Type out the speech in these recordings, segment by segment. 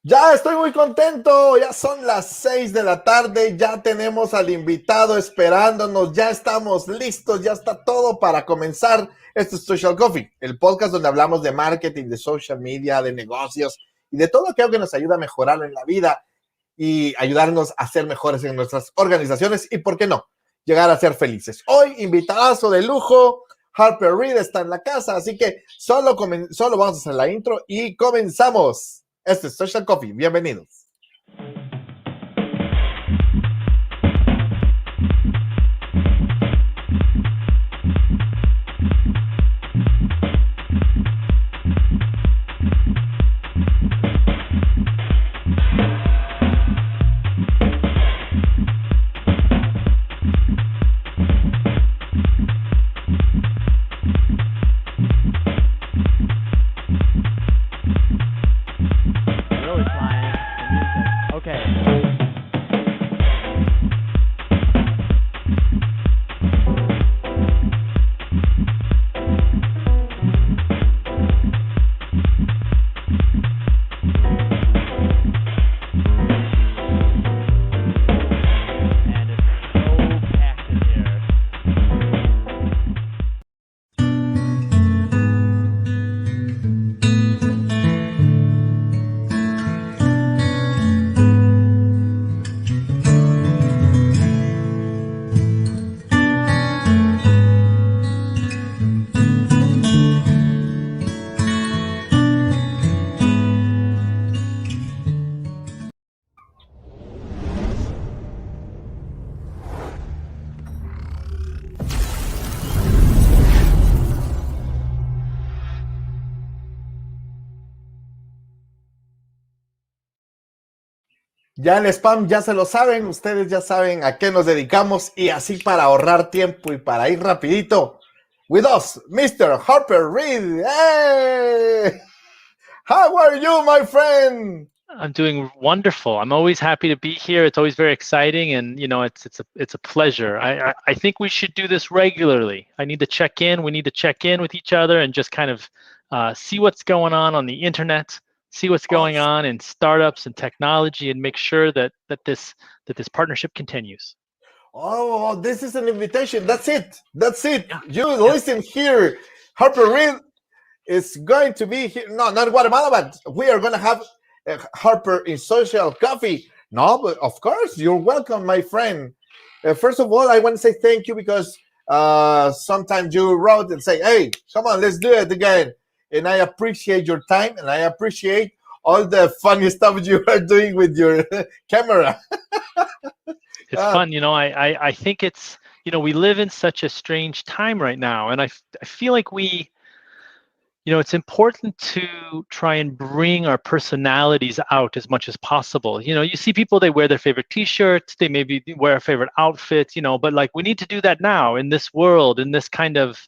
Ya estoy muy contento, ya son las 6 de la tarde, ya tenemos al invitado esperándonos, ya estamos listos, ya está todo para comenzar. Este es Social Coffee, el podcast donde hablamos de marketing, de social media, de negocios y de todo aquello que nos ayuda a mejorar en la vida y ayudarnos a ser mejores en nuestras organizaciones y, ¿por qué no?, llegar a ser felices. Hoy, invitadazo de lujo, Harper Reed está en la casa, así que solo vamos a hacer la intro y comenzamos. Este es Social Coffee, bienvenidos. Ya el spam ya se lo saben, ustedes ya saben a qué nos dedicamos y así para ahorrar tiempo y para ir rapidito. With us, Mr. Harper Reed. Hey! How are you, my friend? I'm doing wonderful. I'm always happy to be here. It's always very exciting, and it's a pleasure. I think we should do this regularly. I need to check in. We need to check in with each other and just kind of see what's going on the internet, see what's going on in startups and technology, and make sure that this partnership continues. Oh, this is an invitation. That's it. Yeah. You listen here. Harper Reed is going to be here. No, not Guatemala, but we are going to have Harper in Social Coffee. No, but of course, you're welcome, my friend. First of all, I want to say thank you because sometimes you wrote and say, hey, come on, let's do it again. And I appreciate your time and I appreciate all the funny stuff you are doing with your camera. It's fun. I think it's, we live in such a strange time right now. And I feel like it's important to try and bring our personalities out as much as possible. You see people, they wear their favorite t-shirts, they maybe wear a favorite outfit, but like we need to do that now in this world, in this kind of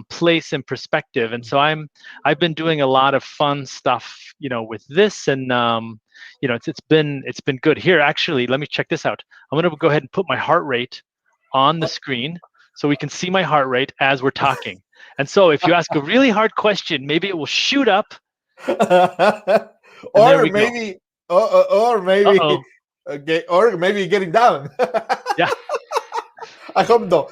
place and perspective. And so I've been doing a lot of fun stuff, with this, and it's been good. Here, actually, let me check this out. I'm going to go ahead and put my heart rate on the screen so we can see my heart rate as we're talking. And so if you ask a really hard question, maybe it will shoot up. or maybe okay, or maybe getting down. Yeah. I hope no.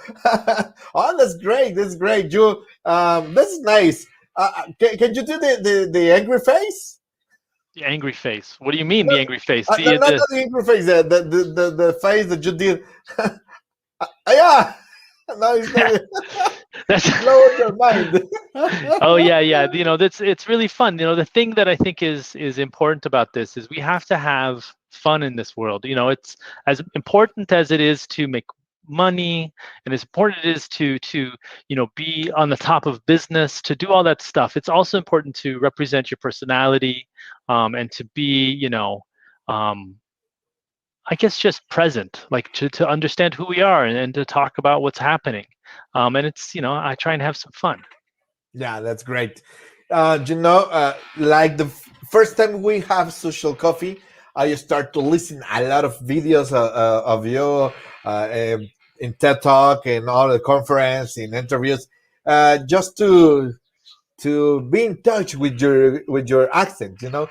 Oh, that's great. That's great. You this is nice. Can you do the angry face? The angry face. What do you mean, the angry face? Not the angry face, the face that you did. Yeah. No, it's not. That's blow your mind. Oh yeah. It's really fun. The thing that I think is important about this is we have to have fun in this world. It's as important as it is to make money, and as important it is to be on the top of business, to do all that stuff. It's also important to represent your personality, and to be I guess just present, like to understand who we are and to talk about what's happening. And it's, I try and have some fun. Yeah, that's great. Like the first time we have Social Coffee, I start to listen a lot of videos of you in TED Talk and all the conference, in interviews, just to to be in touch with your accent, you know.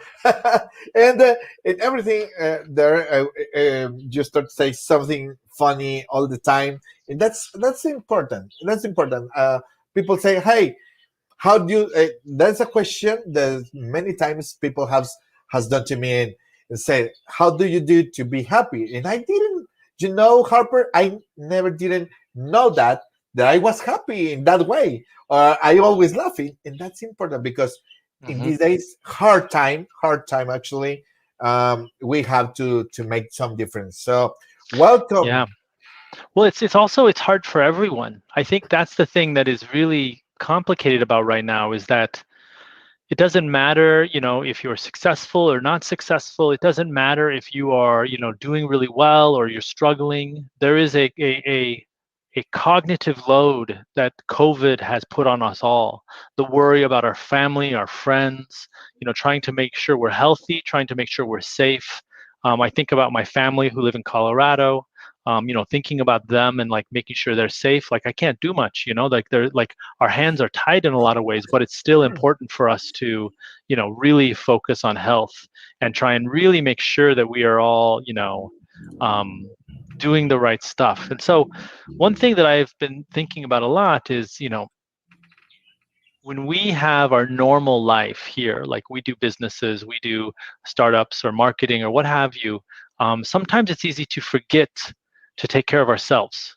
And in everything there, you start to say something funny all the time, and that's important. That's important. People say, "Hey, how do you?" That's a question that many times people have has done to me, and say, "How do you do to be happy?" And I didn't, you know, Harper, I never didn't know that I was happy in that way. I always laughing, and that's important because in Hmm. these days, hard time actually, we have to make some difference. So, Yeah. welcome. Well, it's also it's hard for everyone. I think that's the thing that is really complicated about right now is that it doesn't matter, if you're successful or not successful. It doesn't matter if you are, doing really well or you're struggling. There is a cognitive load that COVID has put on us all. The worry about our family, our friends, trying to make sure we're healthy, trying to make sure we're safe. I think about my family who live in Colorado. Thinking about them and like making sure they're safe. Like I can't do much, like they're like our hands are tied in a lot of ways, but it's still important for us to, really focus on health and try and really make sure that we are all, um, doing the right stuff. And so, one thing that I've been thinking about a lot is, when we have our normal life here, like we do businesses, we do startups or marketing or what have you, sometimes it's easy to forget to take care of ourselves.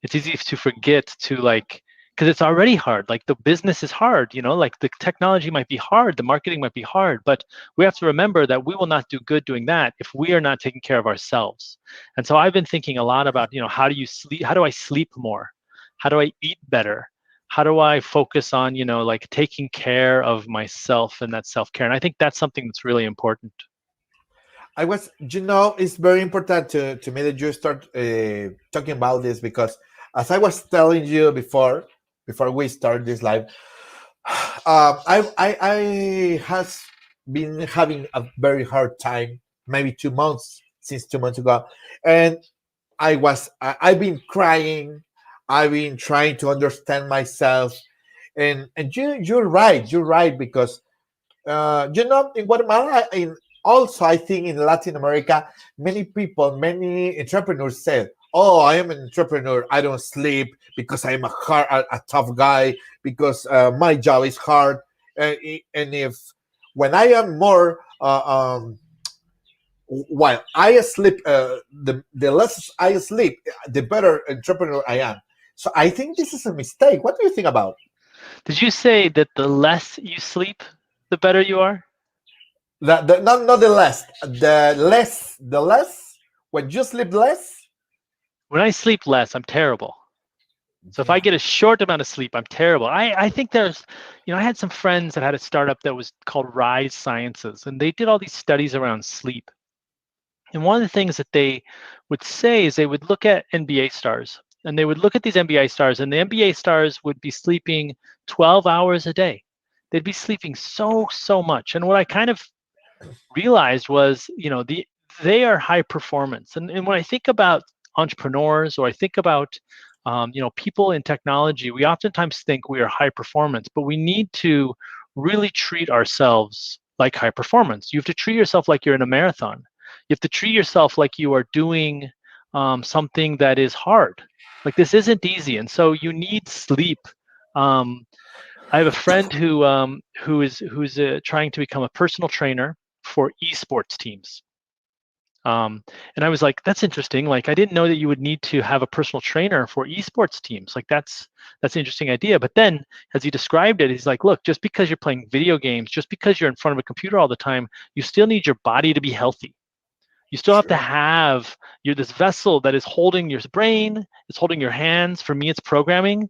It's easy to forget to like, because it's already hard. Like the business is hard, like the technology might be hard, the marketing might be hard, but we have to remember that we will not do good doing that if we are not taking care of ourselves. And so I've been thinking a lot about, how do you sleep? How do I sleep more? How do I eat better? How do I focus on, like taking care of myself and that self-care? And I think that's something that's really important. I was, you know, it's very important to me that you start talking about this because, as I was telling you before we start this live, I has been having a very hard time, maybe 2 months since 2 months ago, and I've been crying, I've been trying to understand myself, and you're right because you know, in Guatemala, in also I think in Latin America, many people, many entrepreneurs said, "Oh, I am an entrepreneur. I don't sleep because I'm a tough guy because my job is hard." And if when I am more while I sleep, the less I sleep, the better entrepreneur I am. So I think this is a mistake. What do you think about? Did you say that the less you sleep, the better you are? Not the less, the less when you sleep less. When I sleep less, I'm terrible. So if I Yeah, get a short amount of sleep, I'm terrible. I think there's, I had some friends that had a startup that was called Rise Sciences, and they did all these studies around sleep. And one of the things that they would say is they would look at NBA stars, and they would look at these NBA stars, and the NBA stars would be sleeping 12 hours a day. They'd be sleeping so much. And what I kind of realized was, they are high performance. And when I think about entrepreneurs or I think about people in technology, we oftentimes think we are high performance, but we need to really treat ourselves like high performance. You have to treat yourself like you're in a marathon. You have to treat yourself like you are doing something that is hard. Like this isn't easy, and so you need sleep. Um, I have a friend who's trying to become a personal trainer for esports teams. Um, and I was like, that's interesting. Like, I didn't know that you would need to have a personal trainer for esports teams. Like, that's an interesting idea. But then, as he described it, he's like, look, just because you're playing video games, just because you're in front of a computer all the time, you still need your body to be healthy. You still have to sure. have you're this vessel that is holding your brain, it's holding your hands. For me, it's programming.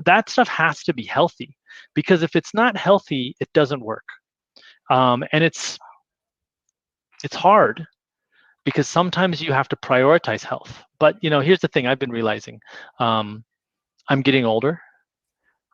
That stuff has to be healthy because if it's not healthy, it doesn't work. And it's hard because sometimes you have to prioritize health. But here's the thing I've been realizing: I'm getting older.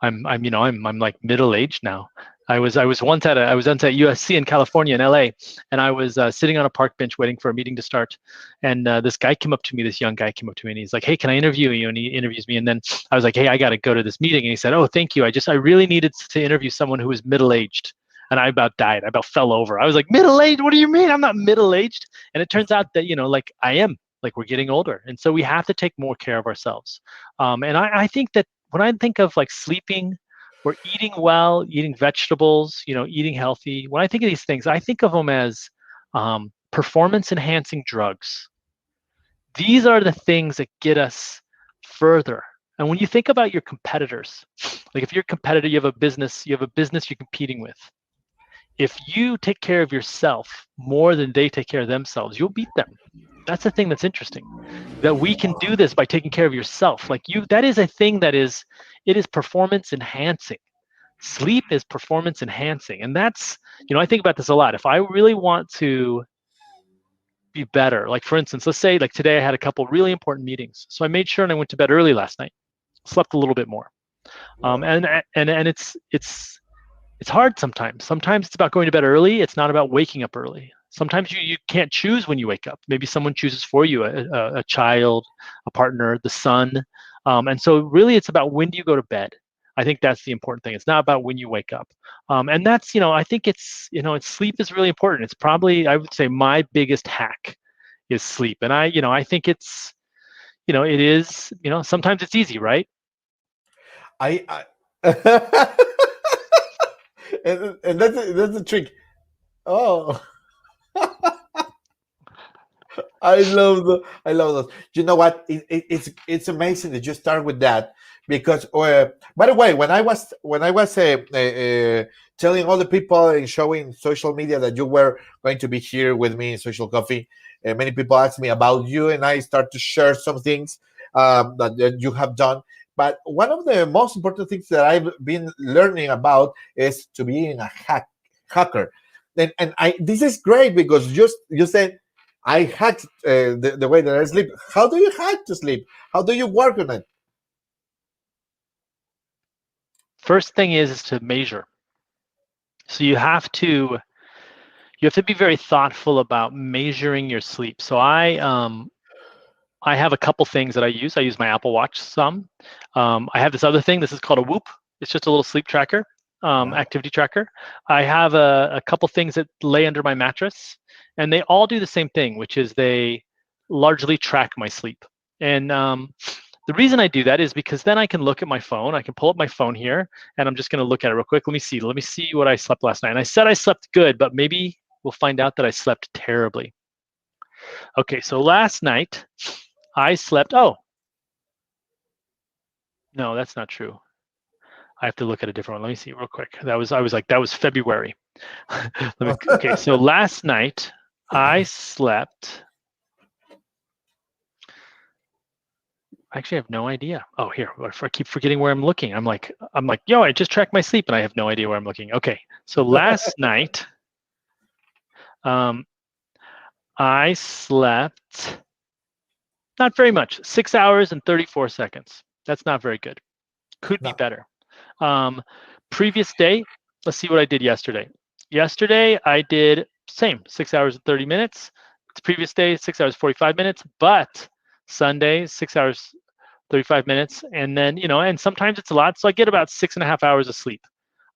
I'm like middle aged now. I was once at USC in California in LA, and I was sitting on a park bench waiting for a meeting to start, and this guy came up to me, this young guy came up to me, and he's like, "Hey, can I interview you?" And he interviews me, and then I was like, "Hey, I got to go to this meeting," and he said, "Oh, thank you. I really needed to interview someone who was middle aged." And I about died. I about fell over. I was like, "Middle aged? What do you mean? I'm not middle aged." And it turns out that like I am. Like we're getting older, and so we have to take more care of ourselves. And I think that when I think of like sleeping, we're eating well, eating vegetables, eating healthy. When I think of these things, I think of them as performance enhancing drugs. These are the things that get us further. And when you think about your competitors, like if you're a competitor, you have a business you're competing with. If you take care of yourself more than they take care of themselves, you'll beat them. That's the thing that's interesting. That we can do this by taking care of yourself. That is a thing it is performance enhancing. Sleep is performance enhancing. And that's, I think about this a lot. If I really want to be better, like for instance, let's say like today I had a couple really important meetings. So I made sure and I went to bed early last night, slept a little bit more. And it's hard sometimes. Sometimes it's about going to bed early. It's not about waking up early. Sometimes you can't choose when you wake up. Maybe someone chooses for you, a child, a partner, the sun. And so really it's about when do you go to bed. I think that's the important thing. It's not about when you wake up. And that's, I think sleep is really important. It's probably, I would say my biggest hack is sleep. And I think it's, it is, sometimes it's easy, right? I and that's the trick. Oh, I love those. You know what? It's amazing that you start with that because. By the way, when I was telling all the people and showing social media that you were going to be here with me in Social Coffee, many people asked me about you, and I start to share some things that you have done. But one of the most important things that I've been learning about is to being a hacker. And this is great because you said I hacked the way that I sleep. How do you hack to sleep? How do you work on it? First thing is to measure. So you have to be very thoughtful about measuring your sleep. So I have a couple things that I use. I use my Apple Watch some. I have this other thing. This is called a Whoop. It's just a little sleep tracker, activity tracker. I have a couple things that lay under my mattress, and they all do the same thing, which is they largely track my sleep. And the reason I do that is because then I can look at my phone. I can pull up my phone here, and I'm just going to look at it real quick. Let me see what I slept last night. And I said I slept good, but maybe we'll find out that I slept terribly. Okay, so last night I slept. Oh, no, that's not true. I have to look at a different one. Let me see real quick. That was February. Okay, so last night I slept. I actually have no idea. Oh, here, I keep forgetting where I'm looking. I'm like, yo, I just tracked my sleep and I have no idea where I'm looking. Okay, so last night, I slept not very much, 6 hours and 34 seconds. That's not very good. Could be better. Previous day, let's see what I did yesterday. Yesterday, I did same, 6 hours and 30 minutes. The previous day, 6 hours, 45 minutes. But Sunday, 6 hours, 35 minutes. And then, and sometimes it's a lot. So I get about 6.5 hours of sleep.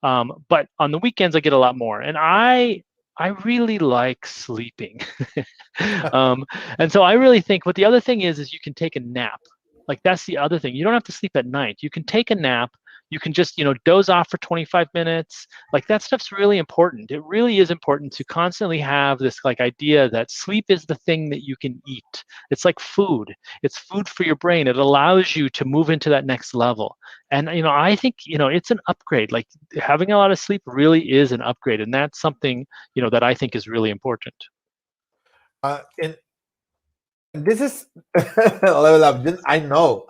But on the weekends, I get a lot more. And I really like sleeping. And so I really think what the other thing is you can take a nap. Like that's the other thing. You don't have to sleep at night. You can take a nap. You can just, doze off for 25 minutes. Like that stuff's really important. It really is important to constantly have this like idea that sleep is the thing that you can eat. It's like food. It's food for your brain. It allows you to move into that next level. And, I think, it's an upgrade. Like having a lot of sleep really is an upgrade. And that's something, that I think is really important. And this is level up. I know.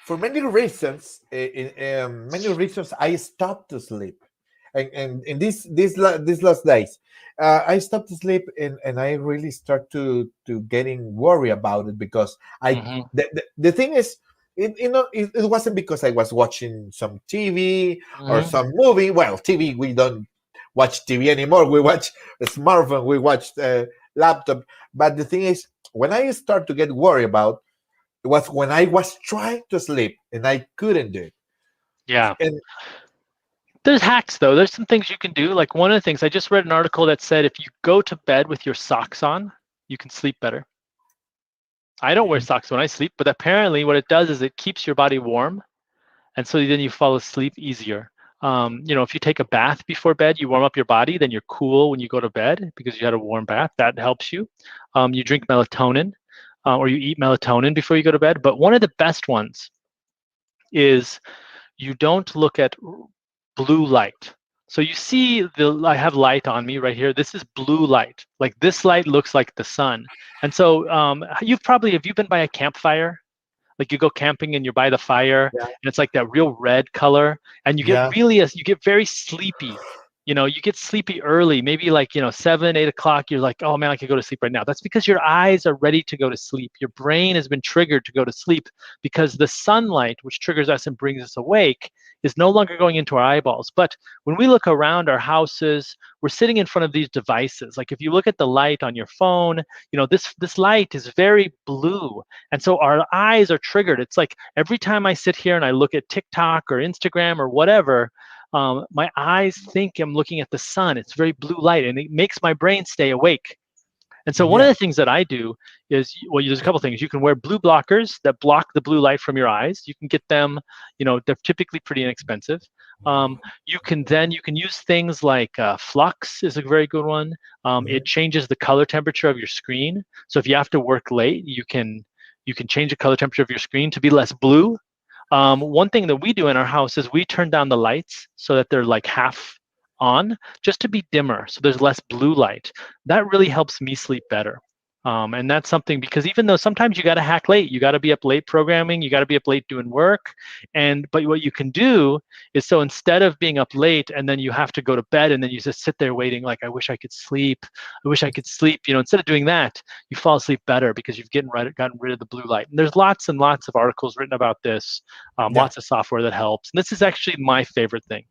For many reasons, I stopped to sleep, and in these last days, I stopped to sleep, and I really start to getting worried about it because the thing is, it wasn't because I was watching some TV or Mhm. some movie. Well, TV, we don't watch TV anymore. We watch smartphone, we watch laptop. But the thing is, when I start to get worried about, it was when I was trying to sleep and I couldn't do it. Yeah. And There's hacks though. There's some things you can do. Like one of the things I just read an article that said if you go to bed with your socks on, you can sleep better. I don't wear socks when I sleep, but apparently what it does is it keeps your body warm, and so then you fall asleep easier. If you take a bath before bed, you warm up your body, then you're cool when you go to bed because you had a warm bath. That helps you. You drink melatonin, or you eat melatonin before you go to bed. But one of the best ones is you don't look at blue light. So you see I have light on me right here. This is blue light. Like this light looks like the sun. And so have you been by a campfire? Like you go camping and you're by the fire yeah, and it's like that real red color and yeah, you get very sleepy. You get sleepy early, maybe like 7 8 o'clock. You're like, oh man, I could go to sleep right now. That's because your eyes are ready to go to sleep. Your brain has been triggered to go to sleep because the sunlight, which triggers us and brings us awake, is no longer going into our eyeballs. But when we look around our houses, we're sitting in front of these devices. Like if you look at the light on your phone, this light is very blue, and so our eyes are triggered. It's like every time I sit here and I look at TikTok or Instagram or whatever, my eyes think I'm looking at the sun. It's very blue light, and it makes my brain stay awake. And so one of yeah, the things that I do is, well, there's a couple things. You can wear blue blockers that block the blue light from your eyes. You can get them, they're typically pretty inexpensive. You can use things like Flux is a very good one. It mhm, changes the color temperature of your screen. So if you have to work late, you can change the color temperature of your screen to be less blue. One thing that we do in our house is we turn down the lights so that they're like half on, just to be dimmer, so there's less blue light. That really helps me sleep better. And that's something, because even though sometimes you got to hack late, you got to be up late programming, you got to be up late doing work, but what you can do is, so instead of being up late and then you have to go to bed and then you just sit there waiting, like I wish I could sleep, I wish I could sleep. Instead of doing that, you fall asleep better because you've gotten rid of the blue light. And there's lots and lots of articles written about this, yeah. lots of software that helps. And this is actually my favorite thing.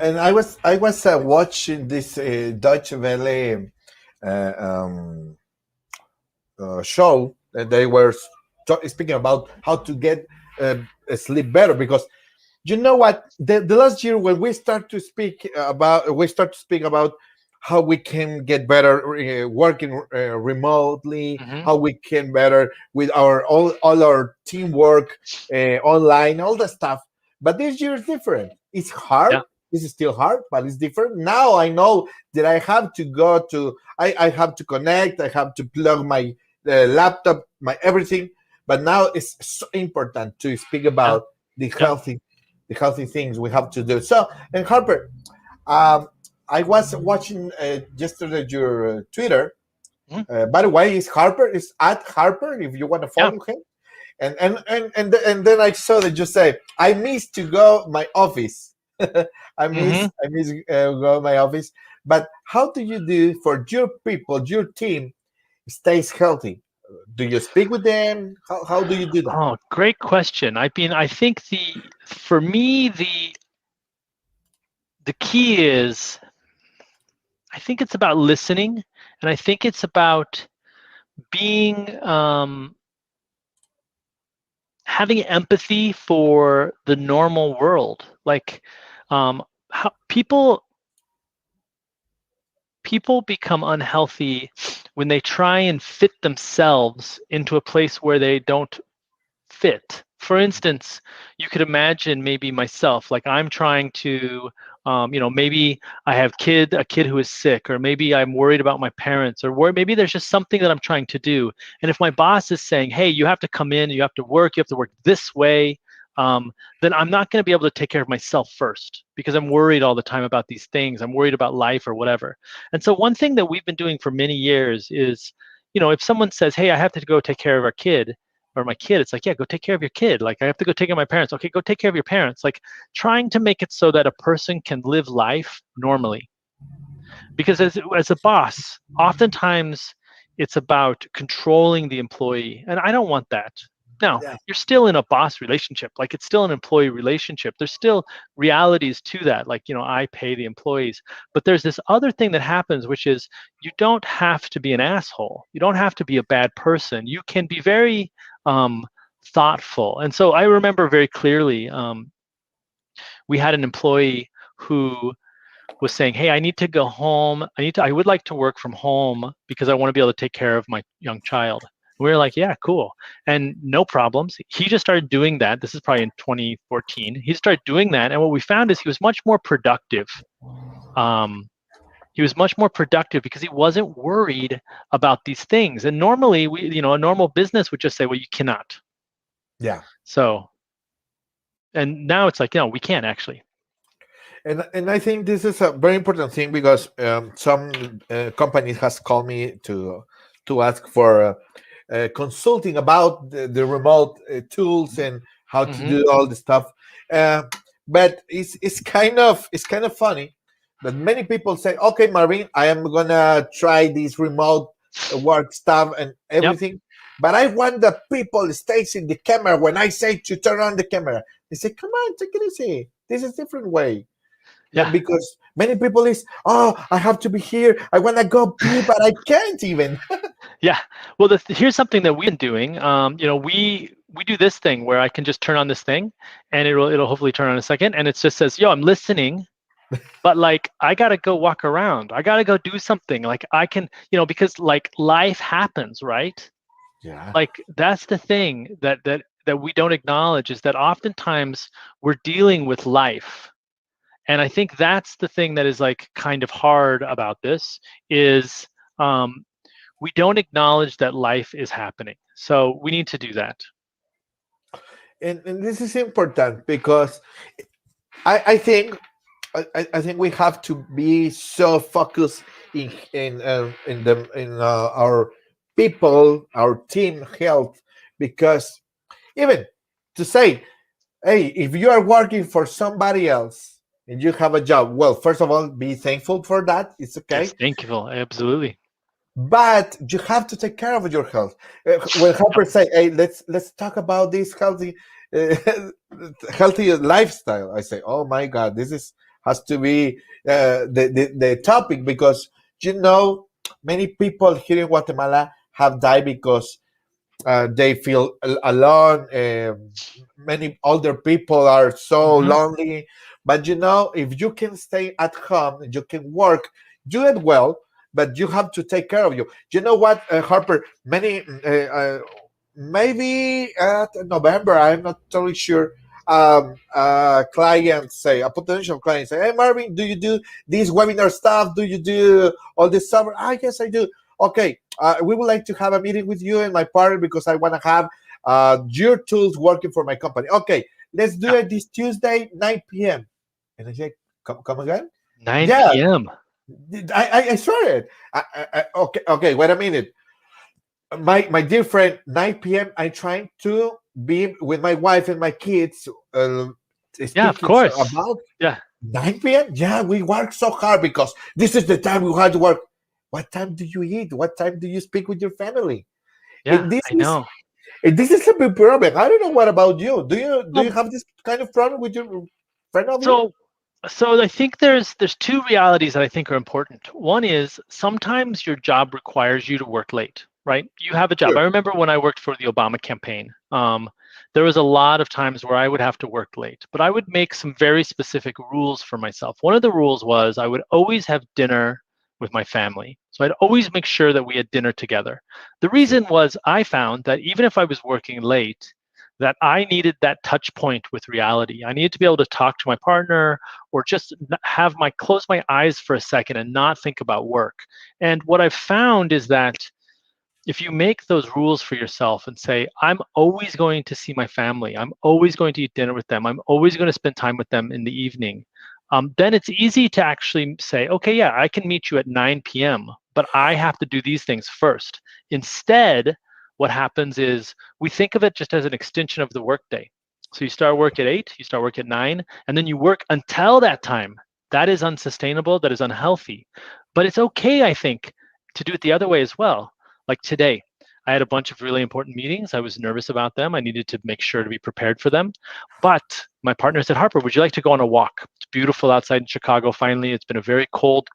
And I was watching this Deutsche Welle uh, um, show, and they were speaking about how to get sleep better, because you know what, the last year when we start to speak about how we can get better working remotely, Hmm. how we can better with our all our teamwork online, all the stuff. But this year is different. It's hard. Yeah. This is still hard, but it's different. Now I know that I have to connect, I have to plug my laptop, my everything. But now it's so important to speak Yeah. about the Yeah. healthy things we have to do. So, and Harper, um, I was watching yesterday your Twitter. Mhm. By the way, is Harper is at Harper if you want to Yeah. follow him. And then I saw that you say I miss to go my office. Hmm. I miss go my office. But how do you do for your people, your team stays healthy? Do you speak with them? How do you do that? Oh, great question. I think for me, the key is, I think it's about listening, and I think it's about being, having empathy for the normal world. Like, how people become unhealthy when they try and fit themselves into a place where they don't fit. For instance, you could imagine maybe myself, like I'm trying to, maybe I have a kid who is sick, or maybe I'm worried about my parents, or maybe there's just something that I'm trying to do. And if my boss is saying, hey, you have to come in, you have to work this way, then I'm not going to be able to take care of myself first because I'm worried all the time about these things. I'm worried about life or whatever. And so one thing that we've been doing for many years is, if someone says, hey, I have to go take care of our kid, or my kid, it's like, yeah, go take care of your kid. Like, I have to go take care of my parents. Okay, go take care of your parents. Like, trying to make it so that a person can live life normally. Because as a boss, oftentimes it's about controlling the employee. And I don't want that. Now, Yeah. you're still in a boss relationship, like it's still an employee relationship. There's still realities to that, like, I pay the employees. But there's this other thing that happens, which is you don't have to be an asshole. You don't have to be a bad person. You can be very thoughtful. And so I remember very clearly, we had an employee who was saying, "Hey, I need to go home. I would like to work from home because I want to be able to take care of my young child." We were like, "Yeah, cool." And no problems. He just started doing that. This is probably in 2014. He started doing that. And what we found is he was much more productive. He was much more productive because he wasn't worried about these things. And normally, a normal business would just say, "Well, you cannot." Yeah. So, and now it's like, we can actually. And I think this is a very important thing because some companies has called me to ask for consulting about the remote tools and how to Hmm. do all the stuff. Uh, but it's kind of funny that many people say, "Okay, Marvin, I am gonna try this remote work stuff and Yep. everything." But I want the people stays in the camera when I say to turn on the camera. They say, "Come on, take it easy. This is a different way." Yeah. Because many people is, "Oh, I have to be here. I want to go pee, but I can't even." Yeah. Well, here's something that we've been doing. We do this thing where I can just turn on this thing, and it'll hopefully turn on in a second, and it just says, "Yo, I'm listening," but like I gotta go walk around. I gotta go do something. Like I can, because like life happens, right? Yeah. Like that's the thing that we don't acknowledge is that oftentimes we're dealing with life. And I think that's the thing that is like kind of hard about this is we don't acknowledge that life is happening. So we need to do that. And this is important because I think we have to be so focused in our people, our team health, because even to say, "Hey, if you are working for somebody else and you have a job, well, first of all, be thankful for that. It's Yes, okay. thankful. Absolutely. But you have to take care of your health." When Yep. Harper say, "Hey, let's talk about this uh, healthy lifestyle," I say, "Oh my God, this is has to be the topic because you know many people here in Guatemala have died because they feel alone. Many older people are so Hmm. lonely. But if you can stay at home, you can work, do it well, but you have to take care of you. You know what, Harper? Maybe at November, I'm not totally sure. Clients say, a potential client say, "Hey, Marvin, do you do this webinar stuff? Do you do all this summer?" "Ah, yes, I do." "Okay, we would like to have a meeting with you and my partner because I want to have your tools working for my company." "Okay, let's do Yeah. it this Tuesday, 9 p.m." And I say, come again?" 9 "Yeah, p.m. I saw it." Okay, okay, wait a minute. My dear friend, 9 p.m. I'm trying to be with my wife and my kids, Yeah, of speaking course. about Yeah. 9 p.m. Yeah, we work so hard because this is the time we have to work. What time do you eat? What time do you speak with your family? Yeah, And this I is know. and this is a big problem. I don't know what about you. Do you Well, have this kind of problem with your friend of you? so so I think there's two realities that I think are important. One is sometimes your job requires you to work late, right? You have a job. Sure. I remember when I worked for the Obama campaign, there was a lot of times where I would have to work late, but I would make some very specific rules for myself. One of the rules was I would always have dinner with my family. So I'd always make sure that we had dinner together. The Sure. reason was I found that even if I was working late, that I needed that touch point with reality. I needed to be able to talk to my partner or just close my eyes for a second and not think about work. And what I've found is that if you make those rules for yourself and say, I'm always going to see my family, I'm always going to eat dinner with them, I'm always going to spend time with them in the evening, then it's easy to actually say, okay, yeah, I can meet you at 9 p.m., but I have to do these things first. Instead, what happens is we think of it just as an extension of the workday. So you start work at 8, you start work at 9, and then you work until that time. That is unsustainable, that is unhealthy. But it's okay, I think, to do it the other way as well. Like today, I had a bunch of really important meetings. I was nervous about them. I needed to make sure to be prepared for them. But my partner said, Harper, would you like to go on a walk? It's beautiful outside in Chicago. Finally, it's been a very cold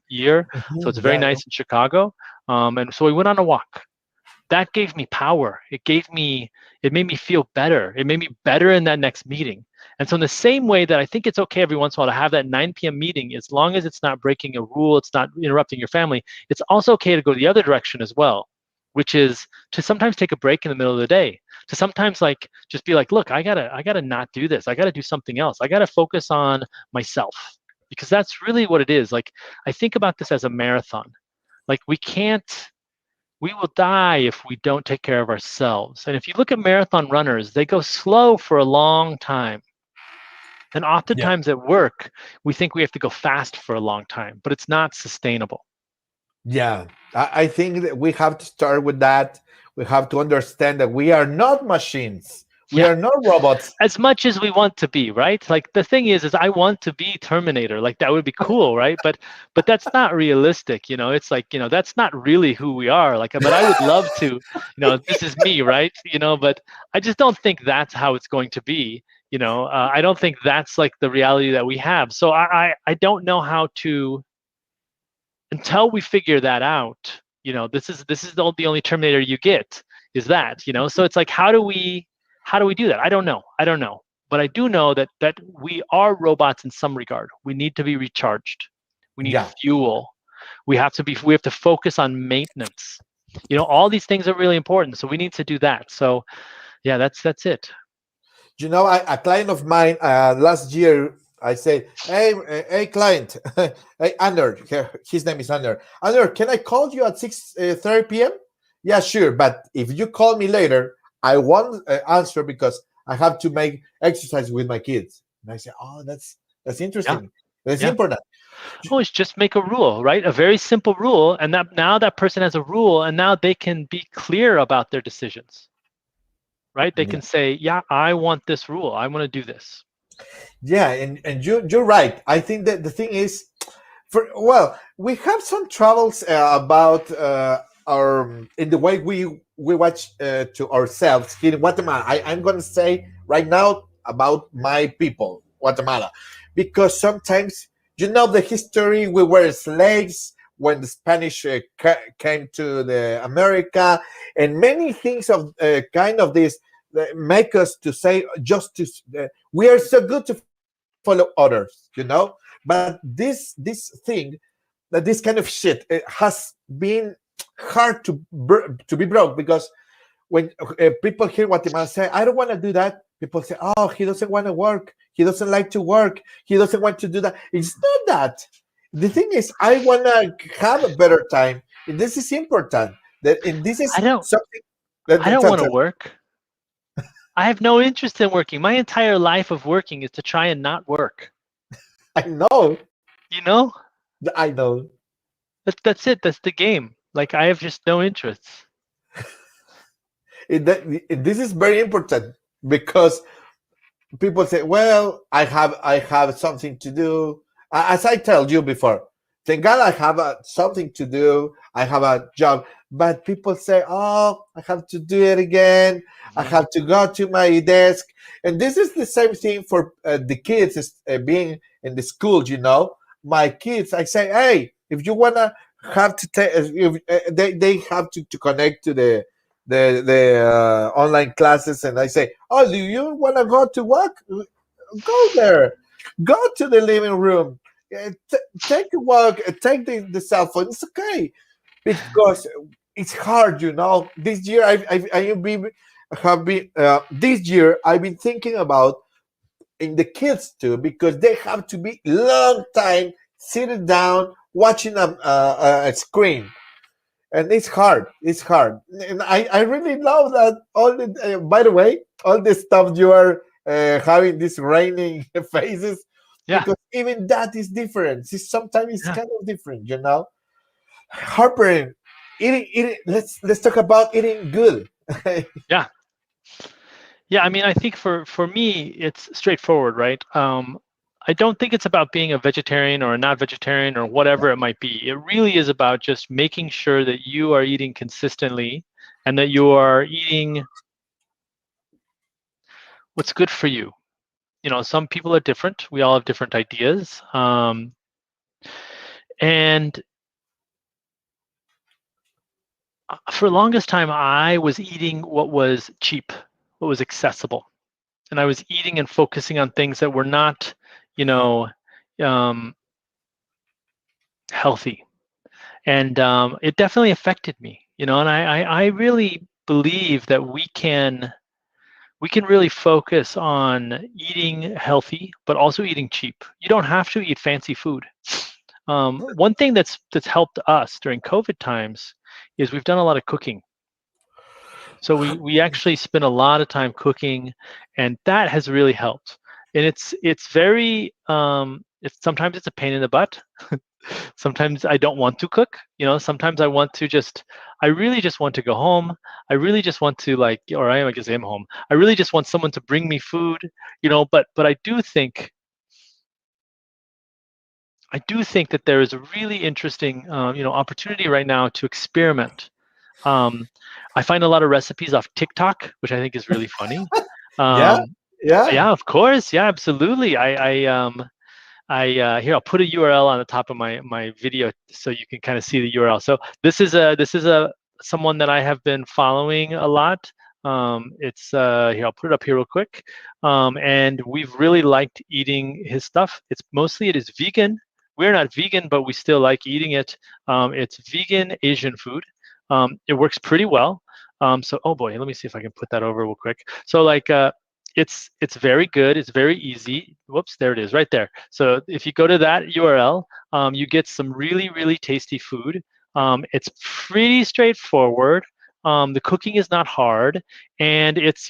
year. So it's very Yeah, nice in Chicago. And so we went on a walk. That gave me power. It made me feel better. It made me better in that next meeting. And so in the same way that I think it's okay every once in a while to have that 9 p.m. meeting, as long as it's not breaking a rule, it's not interrupting your family, it's also okay to go the other direction as well, which is to sometimes take a break in the middle of the day, to sometimes like just be like, look, I gotta not do this. I gotta do something else. I gotta focus on myself, because that's really what it is. Like, I think about this as a marathon. Like, we will die if we don't take care of ourselves. And if you look at marathon runners, they go slow for a long time. And yeah, oftentimes at work, we think we have to go fast for a long time, but it's not sustainable. yeah. I think that we have to start with that. We have to understand that we are not machines. We Yeah. are not robots. As much as we want to be, right? Like, the thing is I want to be Terminator. Like, that would be cool, right? But that's not realistic, you know. It's like, that's not really who we are. Like, but I would love to, this is me, right? But I just don't think that's how it's going to be. I don't think that's like the reality that we have. So I don't know how to, until we figure that out. This is the only Terminator you get, is that. So it's like, how do we do that? I don't know, but I do know that we are robots in some regard. We need to be recharged. We need Yeah. fuel. We have to focus on maintenance. All these things are really important, so we need to do that. So yeah, that's it. A client of mine last year, I said, hey, client, hey, Ander, his name is Ander. Ander, can I call you at 6:30 p.m.? Yeah, sure. But if you call me later, I won't answer because I have to make exercise with my kids. And I said, oh, that's Yeah, interesting. That's yeah. important. Oh, it's just make a rule, right? A very simple rule, and that person has a rule, and now they can be clear about their decisions, right? They Yeah. can say, yeah, I want this rule. I want to do this. Yeah, and you're right. I think that the thing is, we have some troubles about our in the way we watch to ourselves here in Guatemala. I'm going to say right now about my people, Guatemala, because sometimes the history. We were slaves when the Spanish came to the America, and many things of kind of this make us to say just to we are so good to follow others, but this thing, that this kind of shit, it has been hard to be broke, because when people hear Guatemala say, I don't want to do that, people say, oh, he doesn't want to work, he doesn't like to work, he doesn't want to do that. It's not that. The thing is, I want to have a better time, and this is important, and this is I don't something I don't want to work. I have no interest in working. My entire life of working is to try and not work. I know. You know? I know. That's it. That's the game. Like, I have just no interests. This is very important, because people say, well, I have something to do. As I told you before, thank God I have something to do. I have a job. But people say, oh, I have to do it again. I have to go to my desk. And this is the same thing for the kids being in the school, My kids, I say, hey, if you want to have to take, they have to connect to the online classes. And I say, oh, do you want to go to work? Go there. Go to the living room. Take a walk. Take the cell phone. It's okay, because it's hard. This year this year I've been thinking about in the kids too, because they have to be long time sitting down watching a screen, and it's hard. It's hard, and I really love that. All the by the way, all the stuff you are having these raining faces, Yeah. because even that is different. Sometimes it's Yeah. kind of different. Harper, eating. Let's talk about eating good. Yeah. Yeah. I mean, I think for me, it's straightforward, right? I don't think it's about being a vegetarian or a not vegetarian or whatever it might be. It really is about just making sure that you are eating consistently and that you are eating what's good for you. Some people are different. We all have different ideas. And for the longest time, I was eating what was cheap, what was accessible. And I was eating and focusing on things that were not, you know, um, healthy. And it definitely affected me, and I really believe that we can really focus on eating healthy, but also eating cheap. You don't have to eat fancy food. One thing that's helped us during COVID times is we've done a lot of cooking. So we actually spend a lot of time cooking, and that has really helped. And it's very sometimes it's a pain in the butt. Sometimes I don't want to cook. Sometimes I really just want to go home. I really just want to or I guess I'm home. I really just want someone to bring me food. But I do think that there is a really interesting opportunity right now to experiment. Um, I find a lot of recipes off TikTok, which I think is really funny. Yeah, Um, yeah. yeah, of course. Yeah, absolutely. Here, I'll put a URL on the top of my video so you can kind of see the URL. So this is a someone that I have been following a lot. It's here, I'll put it up here real quick. And we've really liked eating his stuff. It is vegan. We're not vegan, but we still like eating it. It's vegan Asian food. It works pretty well. So, oh boy, let me see if I can put that over real quick. So it's very good. It's very easy. Whoops, there it is, right there. So if you go to that URL, you get some really, really tasty food. It's pretty straightforward. The cooking is not hard, and it's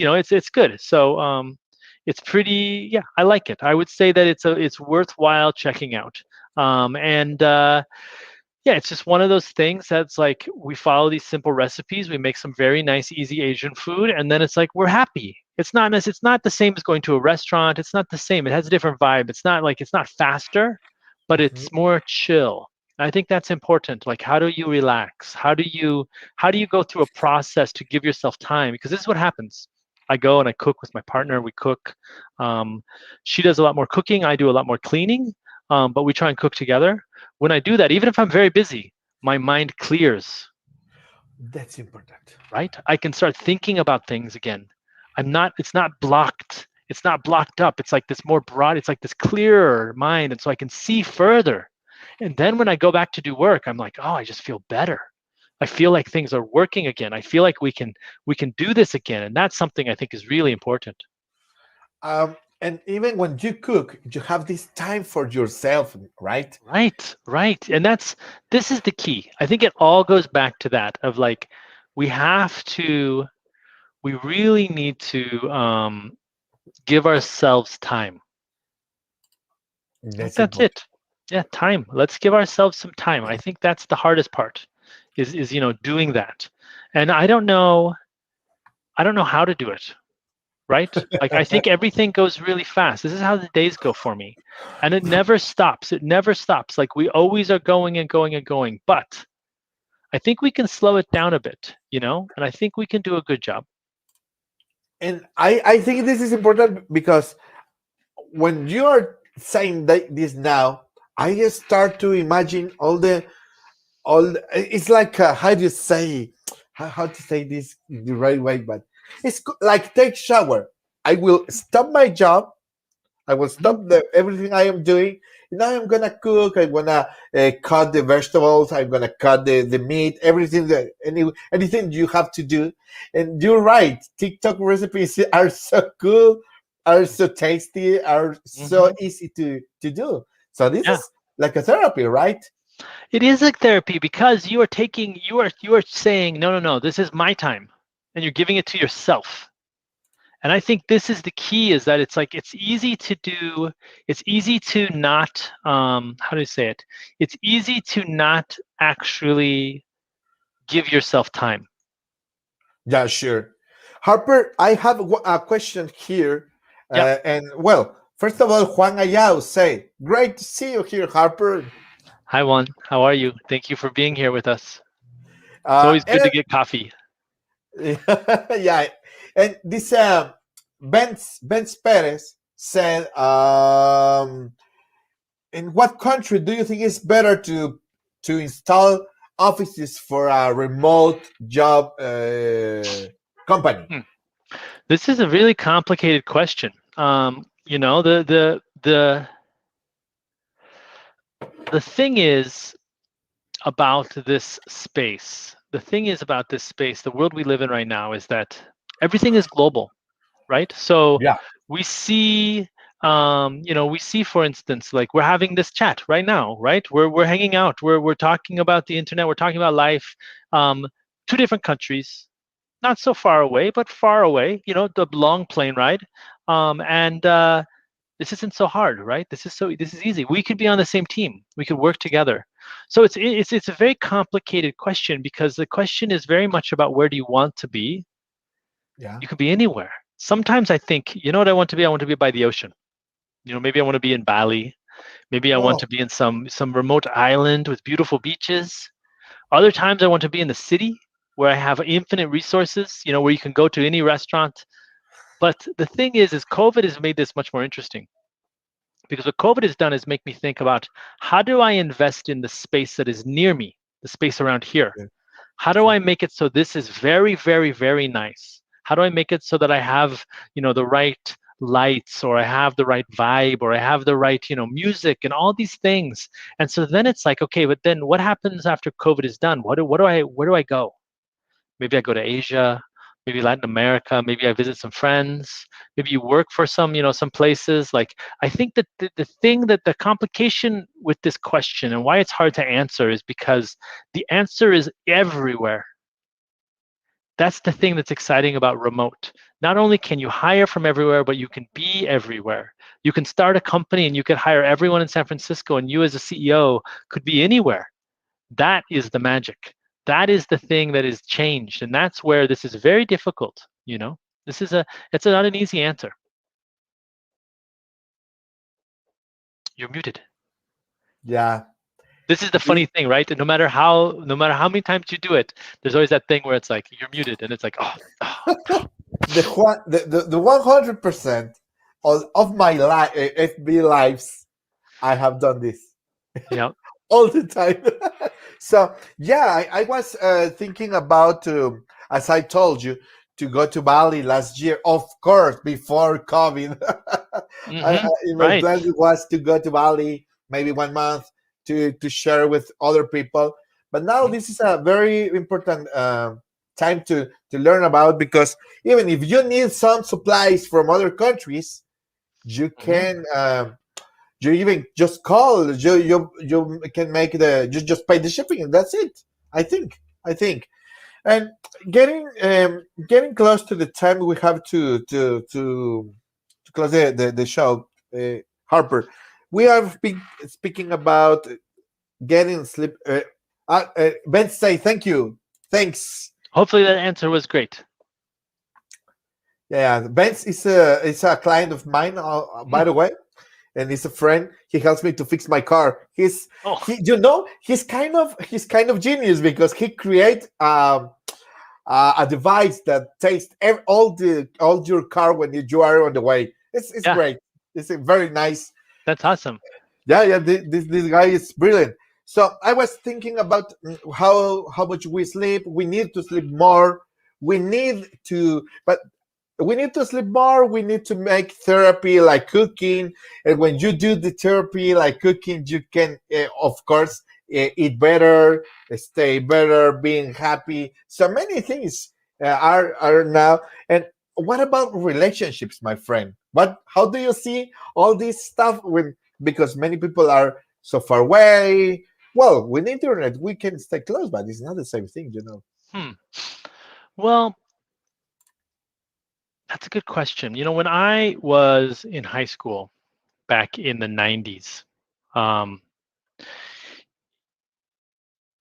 good. So it's pretty. Yeah, I like it. I would say that it's worthwhile checking out. And Yeah, it's just one of those things that's like we follow these simple recipes, we make some very nice, easy Asian food, and then it's like we're happy. It's not the same as going to a restaurant. It's not the same. It has a different vibe. It's not faster, but Mhm. it's more chill. I think that's important. Like, how do you relax? How do you go through a process to give yourself time? Because this is what happens. I go and I cook with my partner. We cook. Um, she does a lot more cooking. I do a lot more cleaning. But we try and cook together. When I do that, even if I'm very busy, my mind clears, That's important. right? I can start thinking about things again. It's not blocked. It's not blocked up. It's like this more broad, it's like this clearer mind. And so I can see further. And then when I go back to do work, I'm like, oh, I just feel better. I feel like things are working again. I feel like we can do this again. And that's something I think is really important. And even when you cook, you have this time for yourself, right? Right, right. And this is the key. I think it all goes back to that of like we have to we really need to give ourselves time. That's That's important. it. Yeah, time. Let's give ourselves some time. I think that's the hardest part is doing that. And I don't know how to do it, right? Like I think everything goes really fast. This is how the days go for me. And it never stops. It never stops. Like we always are going and going and going. But I think we can slow it down a bit, and I think we can do a good job. And I think this is important because when you are saying this now, I just start to imagine it's like how do you say how to say this the right way, but it's like take shower. I will stop my job. I will Mhm. stop everything I am doing. Now I'm gonna cook. I'm gonna cut the vegetables. I'm gonna cut the meat. Everything anything you have to do. And you're right. TikTok recipes are so cool, are so tasty, are so Mhm. easy to do. So this Yeah. is like a therapy, right? It is like therapy because you are saying, no, no, no, this is my time. And you're giving it to yourself. And I think this is the key is that it's like it's easy to not how do you say it? It's easy to not actually give yourself time. Yeah, sure. Harper, I have a question here. Yeah. And well, first of all, Juan Ayao say, great to see you here, Harper. Hi Juan. How are you? Thank you for being here with us. It's Uh, always good to and get coffee. Yeah, and this Benz Perez said, in what country do you think it's better to install offices for a remote job company? Hmm. This is a really complicated question. You know, the thing is about this space. The thing is about this space, the world we live in right now, is that everything is global, right? So Yeah, we see, we see, for instance, like we're having this chat right now, right? We're hanging out. We're talking about the internet. We're talking about life. Um, Two different countries, not so far away, but far away. You know, the long plane ride, and this isn't so hard, right? This is easy. We could be on the same team. We could work together. So it's a very complicated question because the question is very much about where do you want to be. yeah. You could be anywhere. Sometimes I think, you know what I want to be? I want to be by the ocean. You know, maybe I want to be in Bali. Maybe I want Oh, to be in some remote island with beautiful beaches. Other times I want to be in the city where I have infinite resources, you know, where you can go to any restaurant. But the thing is COVID has made this much more interesting because what COVID has done is make me think about how do I invest in the space that is near me, the space around here? yeah, How do sure. I make it so this is very, very, very nice? How do I make it so that I have, you know, the right lights, or I have the right vibe, or I have the right, you know, music and all these things? And so then it's like, okay, but then what happens after COVID is done? Where do I go? Maybe I go to Asia, maybe Latin America, maybe I visit some friends, maybe you work for some, you know, some places. Like, I think that the thing that the complication with this question and why it's hard to answer is because the answer is everywhere. That's the thing that's exciting about remote. Not only can you hire from everywhere, but you can be everywhere. You can start a company and you could hire everyone in San Francisco, and you as a CEO could be anywhere. That is the magic. That is the thing that is changed. And that's where this is very difficult, you know. It's not an easy answer. You're muted. Yeah. This is the funny thing, right? And no matter how many times you do it, there's always that thing where it's like you're muted and it's like, oh. The 100% of my FB lives, I have done this Yeah. all the time. So yeah, I was thinking about to, as I told you, to go to Bali last year. Of course, before COVID, in my Right. plans was to go to Bali maybe 1 month to share with other people. But now Mhm. this is a very important time to learn about, because even if you need some supplies from other countries, you Mhm. can. You even just call. You can make the you just pay the shipping, and that's it. I think, and getting close to the time we have to close the show. Harper, we have been speaking about getting sleep. Ben, say thank you, thanks. Hopefully that answer was great. Yeah, Ben is a client of mine, Hmm. by the way, and he's a friend. He helps me to fix my car. Oh, He's kind of genius, because he create a device that takes all your car when you are on the way. It's yeah, great. It's a very nice. that's awesome. Yeah, yeah. This guy is brilliant. So I was thinking about how much we sleep. We need to sleep more. But we need to sleep more. We need to make therapy like cooking, and when you do the therapy like cooking, you can, of course, eat better, stay better, being happy. So many things are now. And what about relationships, my friend? How do you see all this stuff when, because many people are so far away? Well, with internet we can stay close, but it's not the same thing. Hmm. Well, that's a good question. You know, when I was in high school back in the 90s, um,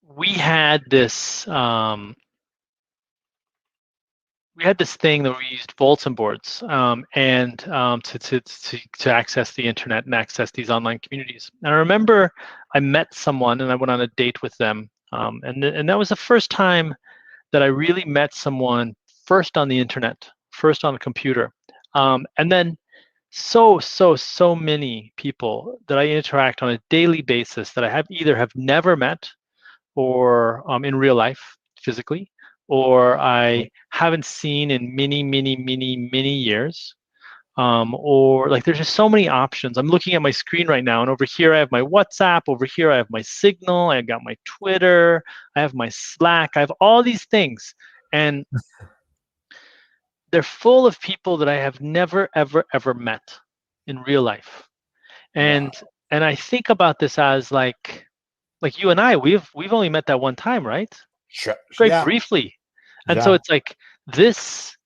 we had this thing that we used bulletin boards, and to access the internet and access these online communities. And I remember I met someone and I went on a date with them, and that was the first time that I really met someone first on the internet, first on the computer. And then so many people that I interact on a daily basis that I have either have never met or in real life physically, or I haven't seen in many years. Or like there's just so many options. I'm looking at my screen right now, and over here I have my WhatsApp, over here I have my Signal, I've got my Twitter, I have my Slack, I have all these things. And they're full of people that I have never, ever met in real life. And Wow. and I think about this as like you and I, we've only met that one time, right? Sure. Very Yeah. briefly. And so Yeah. it's like this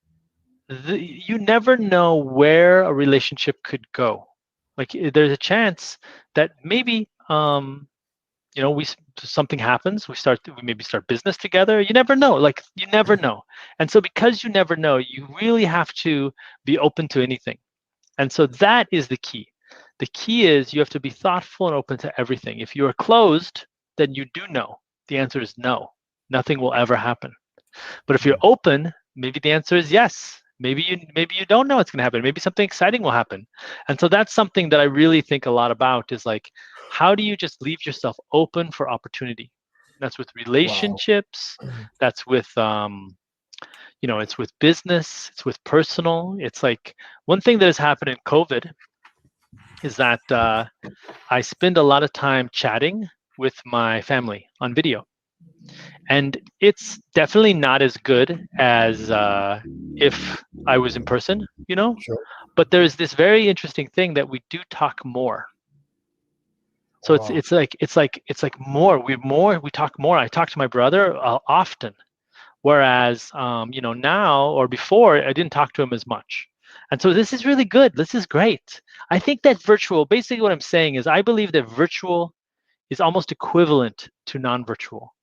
you never know where a relationship could go. Like there's a chance that maybe you know something happens, we maybe start business together. You never know, like you never know. And so because you never know, you really have to be open to anything. And so that is the key. The key is you have to be thoughtful and open to everything. If you are closed, then you do know. The answer is no. Nothing will ever happen. But if you're open, maybe the answer is yes. Maybe you don't know what's going to happen. Maybe something exciting will happen. And so that's something that I really think a lot about is like, how do you just leave yourself open for opportunity? That's with Wow. relationships. That's with you know, it's with business. It's with personal. It's like one thing that has happened in COVID is that I spend a lot of time chatting with my family on video. And it's definitely not as good as if I was in person, you know. Sure. But there's this very interesting thing that we do talk more. So Wow. it's like we talk more. I talk to my brother often, whereas you know now or before I didn't talk to him as much. And so this is really good. This is great. I think that virtual. Basically, what I'm saying is I believe that virtual is almost equivalent to non-virtual.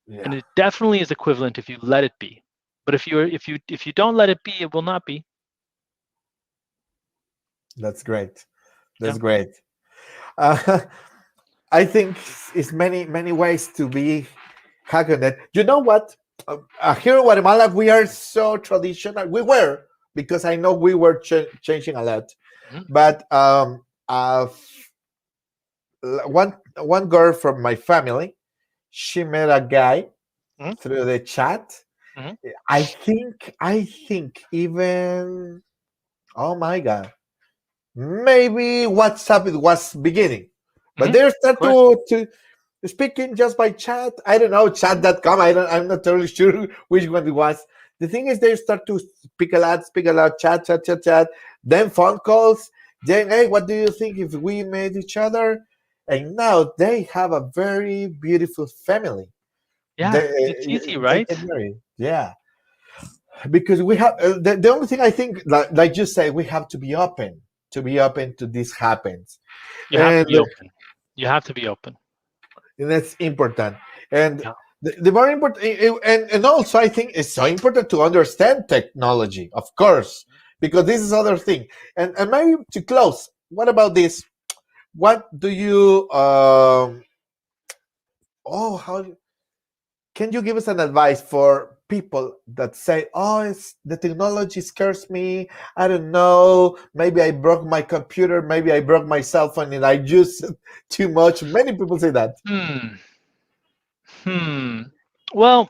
And Yeah. it definitely is equivalent if you let it be. But if you don't let it be, it will not be. That's great. Yeah. That's great. Uh, I think it's many ways to be hacking it. You know what? Here in Guatemala, we are so traditional. We were, because I know we were changing a lot. Mhm. But one girl from my family, she met a guy Mhm. through the chat. Mhm. I think even, oh my god, maybe WhatsApp it was beginning, but Mhm. they Of start course. to speaking just by chat. I don't know, chat.com. I'm not totally sure which one it was. The thing is, they start to speak a lot, chat. Then phone calls. Then, hey, what do you think if we met each other? And now they have a very beautiful family. Yeah. It's easy, They right? get married. Yeah, because we have the only thing I think, like you say, we have to be open to this happens, You have to and be open. You have to be open. that's important. And Yeah. the more important, and also I think it's so important to understand technology, of course, because this is other thing. And maybe to close, what about this? What do you oh how can you give us an advice for people that say, oh, the technology scares me, I don't know, maybe I broke my computer, maybe I broke my cell phone and I use it too much? Many people say that. Hmm. Hmm. Well,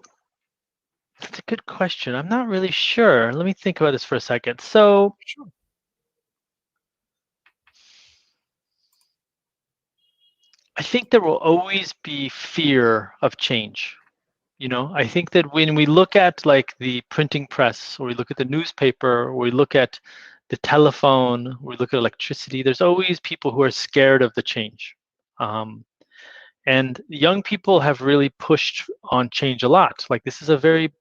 that's a good question. I'm not really sure. Let me think about this for a second. So Sure. I think there will always be fear of change. You know, I think that when we look at like the printing press, or we look at the newspaper, or we look at the telephone, or we look at electricity, there's always people who are scared of the change. Um, and young people have really pushed on change a lot. Like this is a very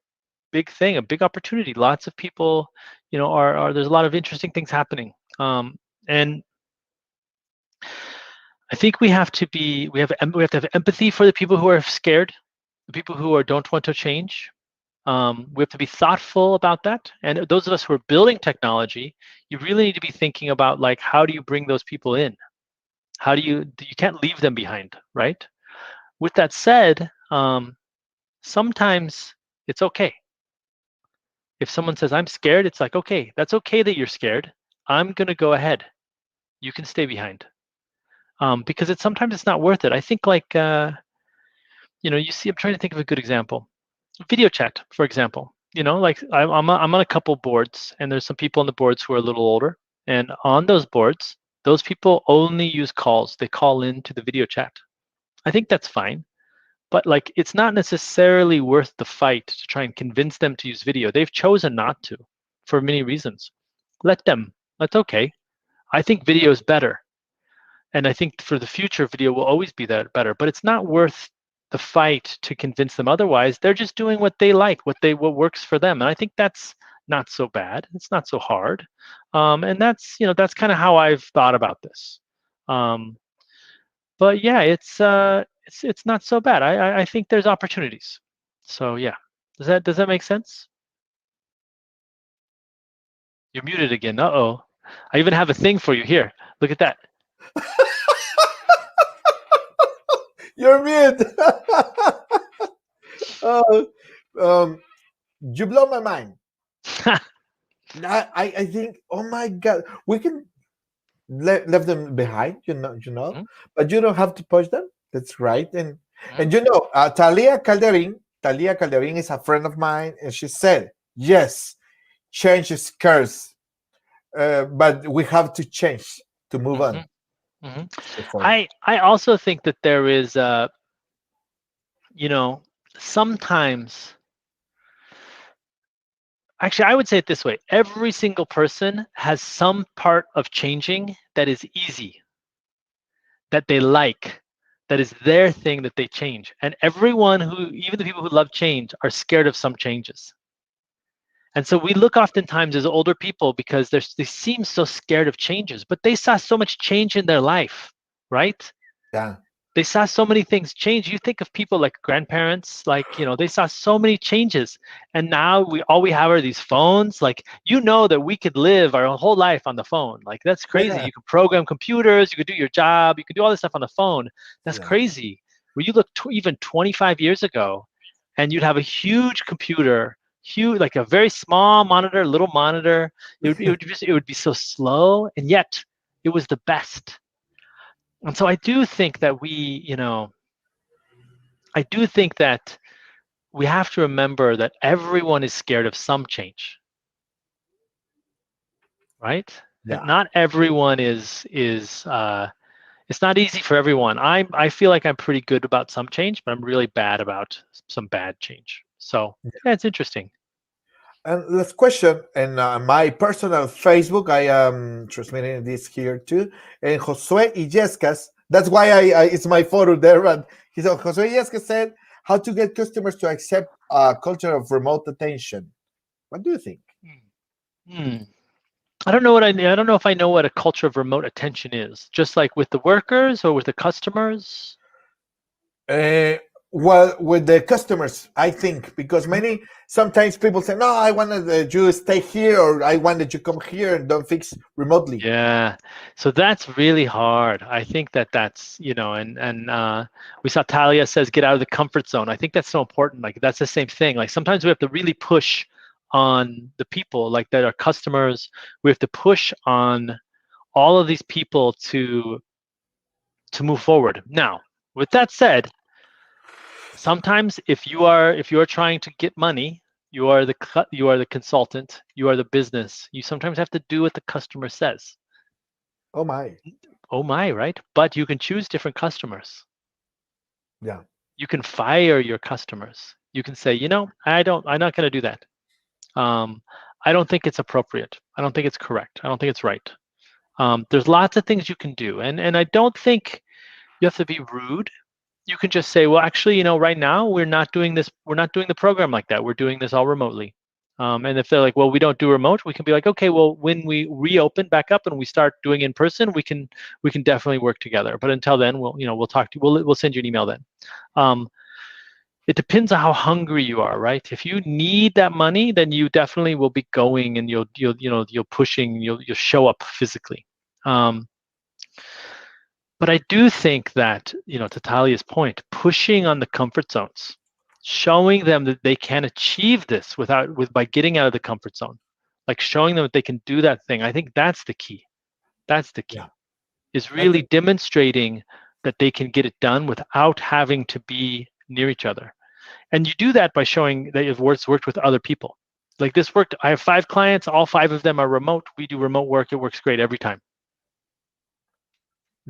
big thing, a big opportunity. Lots of people, you know, are there's a lot of interesting things happening. And I think we have to have empathy for the people who are scared, the people who don't want to change. We have to be thoughtful about that. And those of us who are building technology, you really need to be thinking about like how do you bring those people in? How do you can't leave them behind, right? With that said, sometimes it's okay. If someone says, I'm scared, it's like, okay, that's okay that you're scared. I'm going to go ahead. You can stay behind. Because sometimes it's not worth it. I think like, you see, I'm trying to think of a good example. Video chat, for example. Like I'm on a couple boards, and there's some people on the boards who are a little older. And on those boards, those people only use calls. They call in to the video chat. I think that's fine. But like, it's not necessarily worth the fight to try and convince them to use video. They've chosen not to for many reasons. Let them. That's okay. I think video is better. And I think for the future, video will always be that better. But it's not worth the fight to convince them otherwise. They're just doing what they like, what works for them. And I think that's not so bad. It's not so hard. And that's kind of how I've thought about this. But yeah, it's not so bad. I think there's opportunities. So yeah, does that make sense? You're muted again. Uh-oh. I even have a thing for you here. Look at that. You're mute. You blow my mind. I think, oh my God, we can left them behind, Mm-hmm. but you don't have to push them. That's right. And Mm-hmm. and Talia Calderin is a friend of mine, and she said, yes, change is scarce, but we have to change to move on. I also think that there is sometimes, actually, I would say it this way. Every single person has some part of changing that is easy, that they like, that is their thing that they change. And everyone even the people who love change, are scared of some changes. And so we look oftentimes as older people because they seem so scared of changes, but they saw so much change in their life, right? Yeah. They saw so many things change. You think of people like grandparents, like, they saw so many changes. And now all we have are these phones. Like, that we could live our whole life on the phone. Like, that's crazy. Yeah. You can program computers, you could do your job, you could do all this stuff on the phone. That's crazy. When you look even 25 years ago, and you'd have a huge computer, like a very small monitor, little monitor. It would be so slow, and yet it was the best. And so I do think that we have to remember that everyone is scared of some change, right? Yeah. And not everyone is it's not easy for everyone. I feel like I'm pretty good about some change, but I'm really bad about some bad change. So yeah, it's interesting. And last question, and my personal Facebook, I am transmitting this here too. And Josue Illescas, that's why it's my photo there. And he said, Josue Illescas said, how to get customers to accept a culture of remote attention. What do you think? I don't know I don't know if I know what a culture of remote attention is. Just like with the workers or with the customers? Well, with the customers, I think, because sometimes people say, no, I wanted you to stay here, or I wanted you to come here and don't fix remotely. Yeah, so that's really hard. I think that's, and we saw Talia says, get out of the comfort zone. I think that's so important. Like, that's the same thing. Like, sometimes we have to really push on the people, like, that are customers. We have to push on all of these people to move forward. Now, with that said, sometimes if you are trying to get money, you are the consultant, you are the business, you sometimes have to do what the customer says. Oh my, right? But you can choose different customers. Yeah. You can fire your customers. You can say, I'm not going to do that. I don't think it's appropriate. I don't think it's correct. I don't think it's right. There's lots of things you can do, and I don't think you have to be rude. You can just say, well, actually, right now we're not doing this. We're not doing the program like that. We're doing this all remotely. And if they're like, well, we don't do remote, we can be like, okay, well, when we reopen back up and we start doing in person, we can definitely work together. But until then, we'll talk to you. We'll send you an email then. It depends on how hungry you are, right? If you need that money, then you definitely will be going, and you'll pushing, you'll show up physically. But I do think that, to Talia's point, pushing on the comfort zones, showing them that they can achieve this by getting out of the comfort zone, like showing them that they can do that thing. I think that's the key. That's the Yeah, key, is I really think demonstrating that they can get it done without having to be near each other. And you do that by showing that you've worked with other people. Like this worked. I have 5 clients. All 5 of them are remote. We do remote work. It works great every time.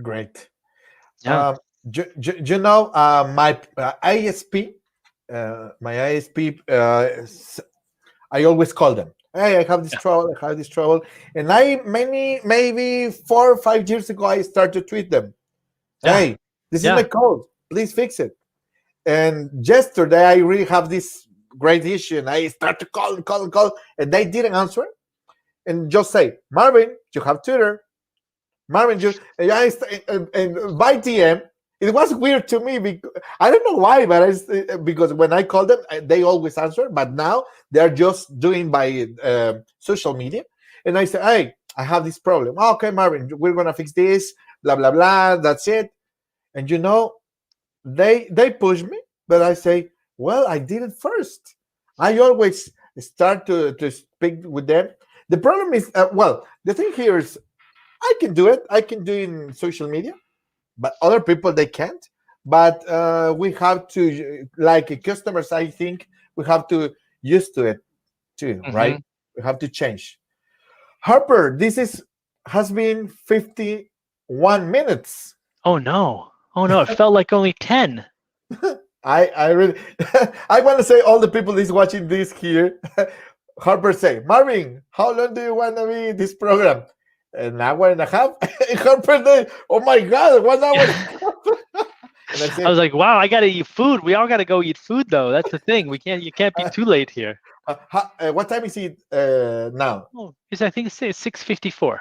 great. Yeah. You know, my ISP, I always call them. Hey, I have this Yeah. trouble. I have this trouble, and maybe 4 or 5 years ago, I started to tweet them. Yeah. Hey, this is my Yeah. code. Please fix it. And yesterday, I really have this great issue, and I start to call and call and call, and they didn't answer. And just say, Marvin, you have Twitter. Marvin, and by DM, it was weird to me because I don't know why, but because when I call them, they always answer. But now they're just doing by social media, and I say, "Hey, I have this problem. Oh, okay, Marvin, we're gonna fix this. Blah blah blah. That's it." And they push me, but I say, "Well, I did it first. I always start to speak with them." The problem is, the thing here is I can do it. I can do it in social media, but other people they can't. But we have to, like customers, I think we have to used to it too, right? Mm-hmm. We have to change. Harper, this is has been 51 minutes. Oh no. Oh no. It felt like only 10. I really I want to say all the people is watching this here. Harper say, Marvin, how long do you want to be this program? An hour and a half. Harper say, oh my God, 1 hour. And I I say, was like, wow, I gotta eat food. We all gotta go eat food though. That's the thing. You can't be too late here. what time is it now? Oh, I think it's 6:54.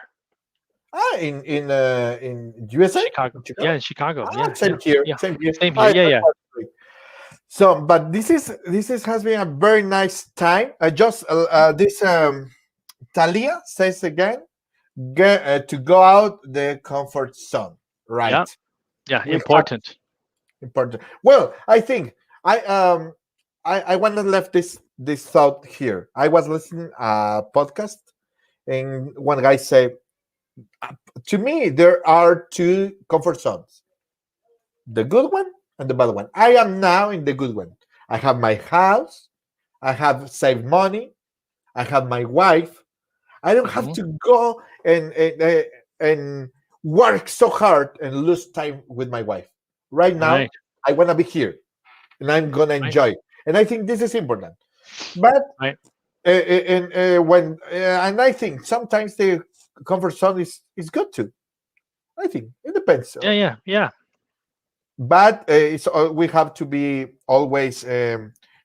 In USA, Chicago. in Chicago. Yeah, in Chicago. Yeah, Same yeah, here, yeah. same here. Same here. Yeah, yeah. So, but this is has been a very nice time. Just this Talia says again, to go out the comfort zone. Yeah. Right. Yeah. We have Important. important. Well, I think I want to left this thought here. I was listening a podcast, and one guy said, to me, there are two comfort zones: the good one and the bad one. I am now in the good one. I have my house. I have saved money. I have my wife. I don't have Hmm. to go and work so hard and lose time with my wife. Right now, Right. I want to be here and I'm gonna Right. enjoy. And I think this is important. But Right. and I think sometimes the comfort zone is good too. I think it depends. Yeah. Yeah. Yeah. But we have to be always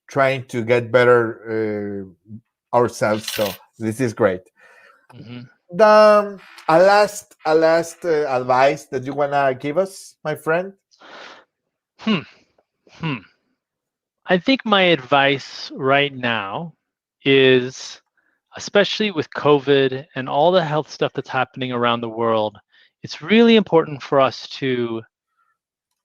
trying to get better ourselves. So this is great. Hmm. The a last advice that you wanna give us, my friend? Hmm. Hmm. I think my advice right now is, especially with COVID and all the health stuff that's happening around the world, it's really important for us to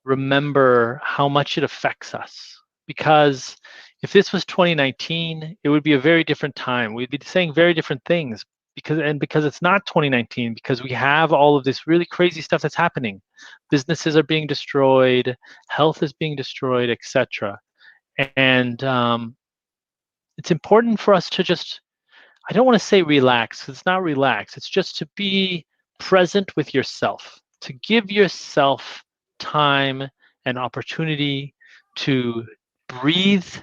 remember how much it affects us. Because if this was 2019, it would be a very different time. We'd be saying very different things because it's not 2019, because we have all of this really crazy stuff that's happening. Businesses are being destroyed, health is being destroyed, etc. And it's important for us to just, I don't want to say relax, 'cause it's not relax. It's just to be present with yourself, to give yourself time and opportunity to breathe,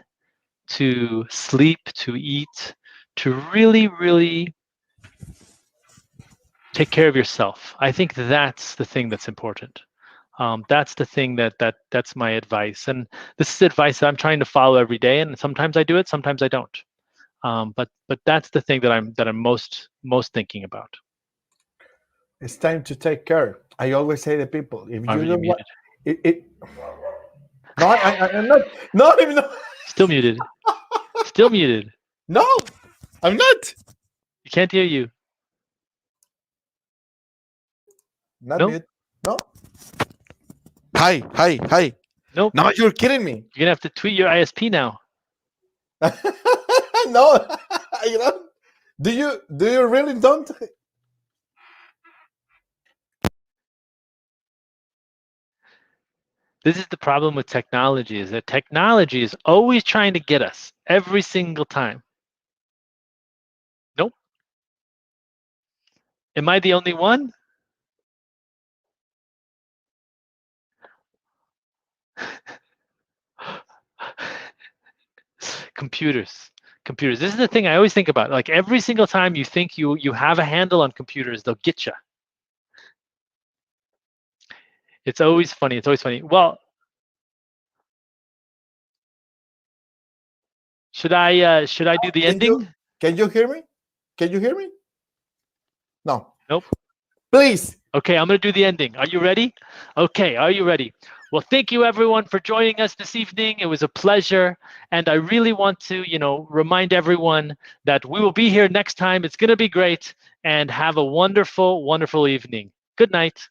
to sleep, to eat, to really, really take care of yourself. I think that's the thing that's important. That's the thing that's my advice, and this is advice that I'm trying to follow every day. And sometimes I do it, sometimes I don't. But that's the thing that I'm most thinking about. It's time to take care. I always say to people, if you Marvin, you're don't want muted. it no, I'm not even Still muted. Still muted. no, I'm not. You can't hear you. Not No, mute. No. Hi. Nope. No, you're kidding me. You're gonna have to tweet your ISP now. No, you know. Do you really don't? This is the problem with technology, is that technology is always trying to get us every single time. Nope. Am I the only one? Computers. This is the thing I always think about. Like every single time you think you have a handle on computers, they'll get you. It's always funny. Well, should I do the ending? Can you hear me? Can you hear me? No. Nope. Please. Okay, I'm going to do the ending. Are you ready? Okay, are you ready? Well, thank you everyone for joining us this evening. It was a pleasure. And I really want to, remind everyone that we will be here next time. It's going to be great. And have a wonderful, wonderful evening. Good night.